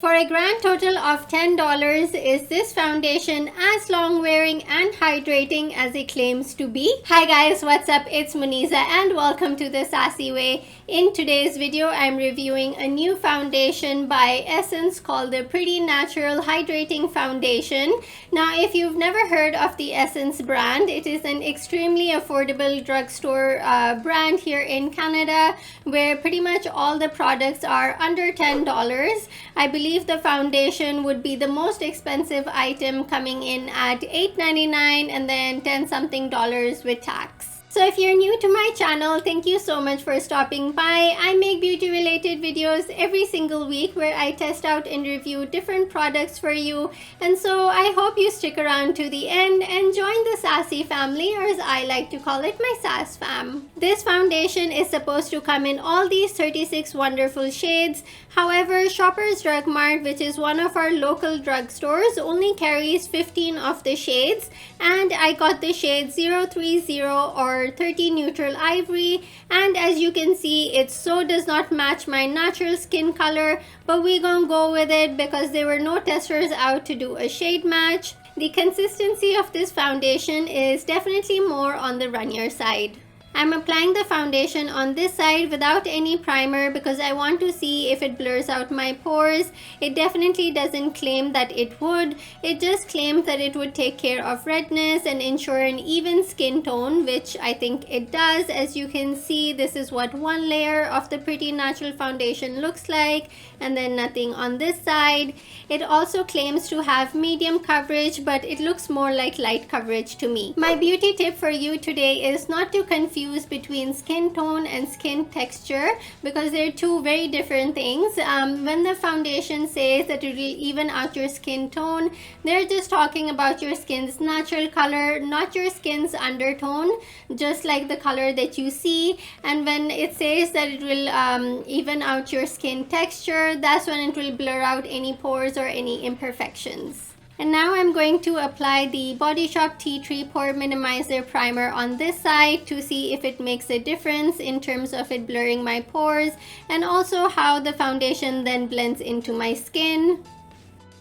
For a grand total of $10, is this foundation as long wearing and hydrating as it claims to be? Hi guys, what's up? It's Muniza and welcome to the Sassy Way. In today's video, I'm reviewing a new foundation by Essence called the Pretty Natural Hydrating Foundation. Now, if you've never heard of the Essence brand, it is an extremely affordable drugstore brand here in Canada where pretty much all the products are under $10. I believe the foundation would be the most expensive item, coming in at $8.99 and then 10 something dollars with tax. So if you're new to my channel, thank you so much for stopping by. I make beauty related videos every single week where I test out and review different products for you. And so I hope you stick around to the end and join the Sassy family, or as I like to call it, my Sass fam. This foundation is supposed to come in all these 36 wonderful shades. However, Shoppers Drug Mart, which is one of our local drugstores, only carries 15 of the shades, and I got the shade 030 or 30 Neutral Ivory, and as you can see, it so does not match my natural skin color, but we gonna go with it because there were no testers out to do a shade match. The consistency of this foundation is definitely more on the runnier side. I'm applying the foundation on this side without any primer because I want to see if it blurs out my pores. It definitely doesn't claim that it would. It just claims that it would take care of redness and ensure an even skin tone, which I think it does. As you can see, this is what one layer of the Pretty Natural foundation looks like, and then nothing on this side. It also claims to have medium coverage, but it looks more like light coverage to me. My beauty tip for you today is not to confuse between skin tone and skin texture because they're two very different things. When the foundation says that it will even out your skin tone, they're just talking about your skin's natural color, not your skin's undertone, just like the color that you see. And when it says that it will even out your skin texture, that's when it will blur out any pores or any imperfections. And now I'm going to apply the Body Shop Tea Tree Pore Minimizer Primer on this side to see if it makes a difference in terms of it blurring my pores and also how the foundation then blends into my skin.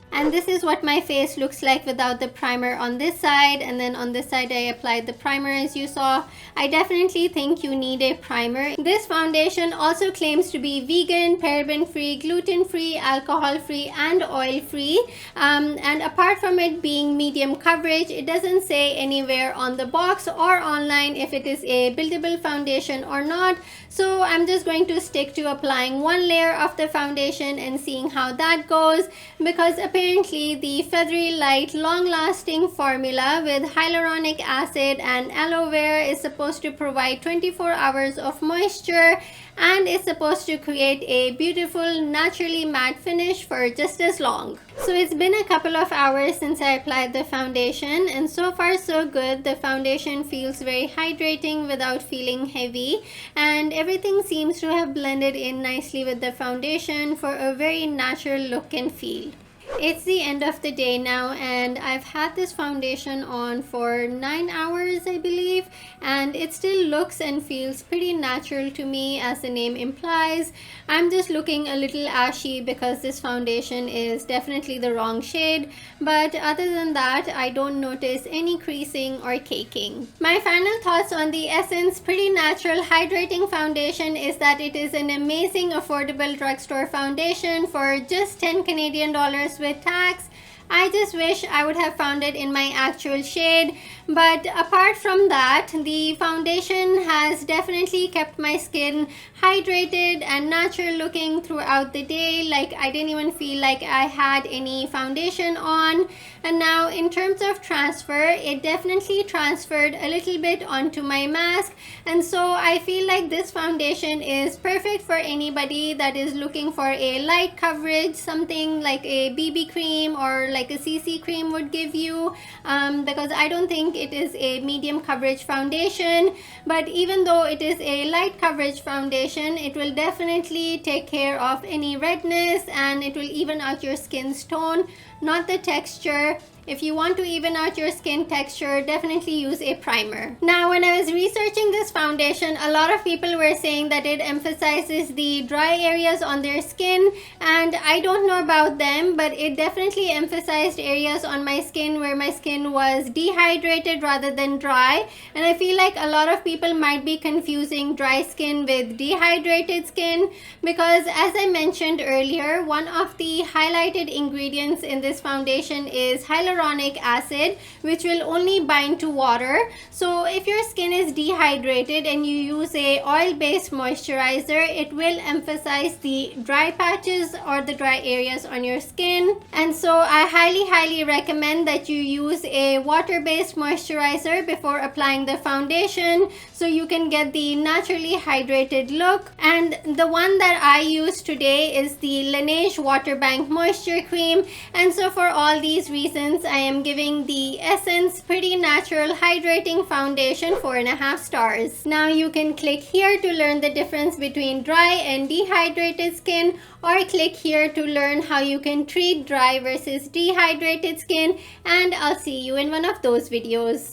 And this is what my face looks like without the primer on this side, and then on this side I applied the primer as you saw. I definitely think you need a primer. This foundation also claims to be vegan, paraben-free, gluten-free, alcohol-free and oil-free. And apart from it being medium coverage, it doesn't say anywhere on the box or online if it is a buildable foundation or not. So I'm just going to stick to applying one layer of the foundation and seeing how that goes, because apparently the feathery light long-lasting formula with hyaluronic acid and aloe vera is supposed to provide 24 hours of moisture and is supposed to create a beautiful naturally matte finish for just as long. So it's been a couple of hours since I applied the foundation, and so far so good. The foundation feels very hydrating without feeling heavy, and everything seems to have blended in nicely with the foundation for a very natural look and feel. It's the end of the day now, and I've had this foundation on for 9 hours I believe, and it still looks and feels pretty natural to me, as the name implies. I'm just looking a little ashy because this foundation is definitely the wrong shade, but other than that I don't notice any creasing or caking. My final thoughts on the Essence Pretty Natural Hydrating Foundation is that it is an amazing affordable drugstore foundation for just 10 Canadian dollars with tax. I just wish I would have found it in my actual shade, but apart from that, the foundation has definitely kept my skin hydrated and natural looking throughout the day. Like, I didn't even feel like I had any foundation on. And now in terms of transfer, it definitely transferred a little bit onto my mask, and so I feel like this foundation is perfect for anybody that is looking for a light coverage, something like a BB cream or like a CC cream would give you, because I don't think it is a medium coverage foundation. But even though it is a light coverage foundation, it will definitely take care of any redness and it will even out your skin's tone, not the texture. if you want to even out your skin texture, definitely use a primer. Now, when I was researching this foundation, a lot of people were saying that it emphasizes the dry areas on their skin, and I don't know about them, but it definitely emphasized areas on my skin where my skin was dehydrated rather than dry. And I feel like a lot of people might be confusing dry skin with dehydrated skin, because as I mentioned earlier, one of the highlighted ingredients in this foundation is hyaluronic acid, which will only bind to water. So if your skin is dehydrated and you use a oil-based moisturizer, it will emphasize the dry patches or the dry areas on your skin. And so I highly recommend that you use a water-based moisturizer before applying the foundation, so you can get the naturally hydrated look. And the one that I use today is the Laneige Water Bank Moisture Cream. And so for all these reasons, I am giving the Essence Pretty Natural Hydrating Foundation 4.5 stars. Now you can click here to learn the difference between dry and dehydrated skin, or click here to learn how you can treat dry versus dehydrated skin, and I'll see you in one of those videos.